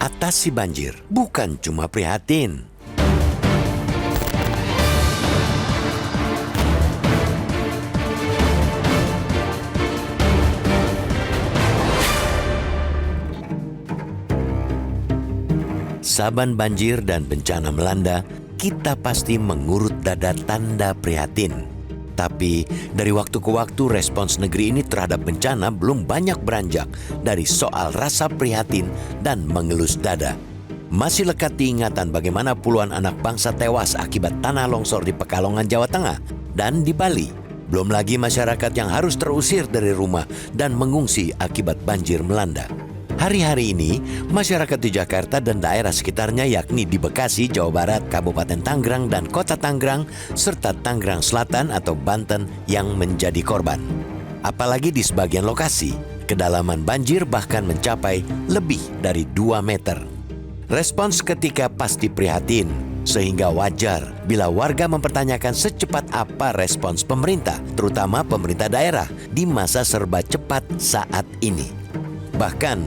Atasi banjir bukan cuma prihatin. Saban banjir dan bencana melanda, kita pasti mengurut dada tanda prihatin. Tapi dari waktu ke waktu respons negeri ini terhadap bencana belum banyak beranjak dari soal rasa prihatin dan mengelus dada. Masih lekat diingatan bagaimana puluhan anak bangsa tewas akibat tanah longsor di Pekalongan, Jawa Tengah dan di Bali. Belum lagi masyarakat yang harus terusir dari rumah dan mengungsi akibat banjir melanda. Hari-hari ini, masyarakat di Jakarta dan daerah sekitarnya yakni di Bekasi, Jawa Barat, Kabupaten Tangerang, dan Kota Tangerang, serta Tangerang Selatan atau Banten yang menjadi korban. Apalagi di sebagian lokasi, kedalaman banjir bahkan mencapai lebih dari 2 meter. Respons ketika pasti prihatin, sehingga wajar bila warga mempertanyakan secepat apa respons pemerintah, terutama pemerintah daerah, di masa serba cepat saat ini. Bahkan,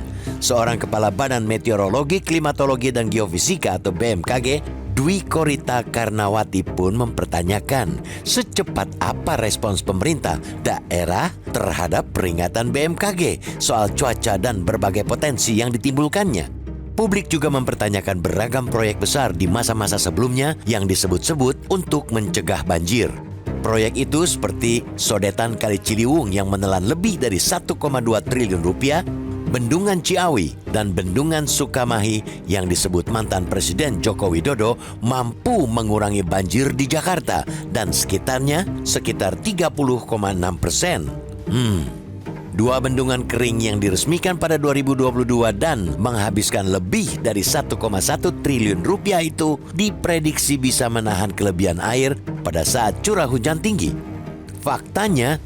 seorang kepala Badan Meteorologi, Klimatologi, dan Geofisika atau BMKG, Dwi Korita Karnawati pun mempertanyakan secepat apa respons pemerintah daerah terhadap peringatan BMKG soal cuaca dan berbagai potensi yang ditimbulkannya. Publik juga mempertanyakan beragam proyek besar di masa-masa sebelumnya yang disebut-sebut untuk mencegah banjir. Proyek itu seperti Sodetan Kali Ciliwung yang menelan lebih dari 1,2 triliun rupiah, Bendungan Ciawi dan Bendungan Sukamahi yang disebut mantan Presiden Joko Widodo mampu mengurangi banjir di Jakarta dan sekitarnya sekitar 30,6%. Dua bendungan kering yang diresmikan pada 2022 dan menghabiskan lebih dari 1,1 triliun rupiah itu diprediksi bisa menahan kelebihan air pada saat curah hujan tinggi. Faktanya,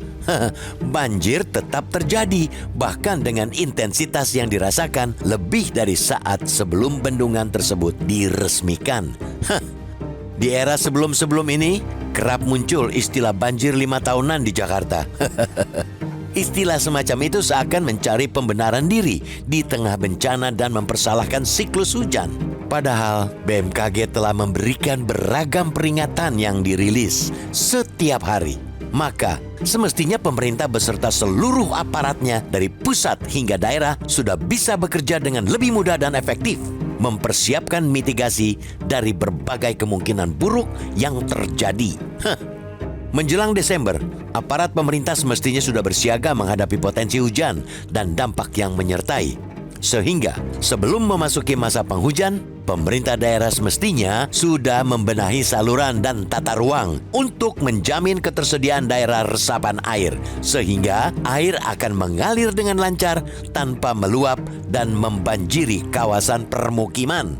banjir tetap terjadi, bahkan dengan intensitas yang dirasakan lebih dari saat sebelum bendungan tersebut diresmikan. Di era sebelum-sebelum ini, kerap muncul istilah banjir 5 tahunan di Jakarta. Istilah semacam itu seakan mencari pembenaran diri di tengah bencana dan mempersalahkan siklus hujan. Padahal BMKG telah memberikan beragam peringatan yang dirilis setiap hari. Maka, semestinya pemerintah beserta seluruh aparatnya dari pusat hingga daerah sudah bisa bekerja dengan lebih mudah dan efektif, mempersiapkan mitigasi dari berbagai kemungkinan buruk yang terjadi. Menjelang Desember, aparat pemerintah semestinya sudah bersiaga menghadapi potensi hujan dan dampak yang menyertai. Sehingga, sebelum memasuki masa penghujan, pemerintah daerah semestinya sudah membenahi saluran dan tata ruang untuk menjamin ketersediaan daerah resapan air, sehingga air akan mengalir dengan lancar tanpa meluap dan membanjiri kawasan permukiman.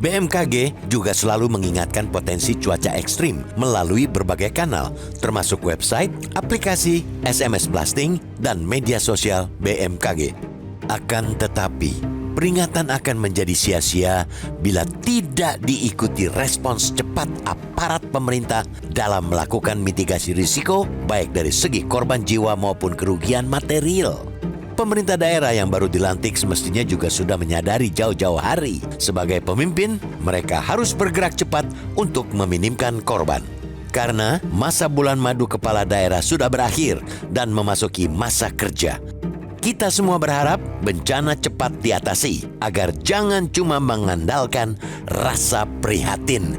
BMKG juga selalu mengingatkan potensi cuaca ekstrim melalui berbagai kanal, termasuk website, aplikasi, SMS blasting, dan media sosial BMKG. Akan tetapi, peringatan akan menjadi sia-sia bila tidak diikuti respons cepat aparat pemerintah dalam melakukan mitigasi risiko, baik dari segi korban jiwa maupun kerugian material. Pemerintah daerah yang baru dilantik semestinya juga sudah menyadari jauh-jauh hari. Sebagai pemimpin, mereka harus bergerak cepat untuk meminimkan korban. Karena masa bulan madu kepala daerah sudah berakhir dan memasuki masa kerja. Kita semua berharap bencana cepat diatasi agar jangan cuma mengandalkan rasa prihatin.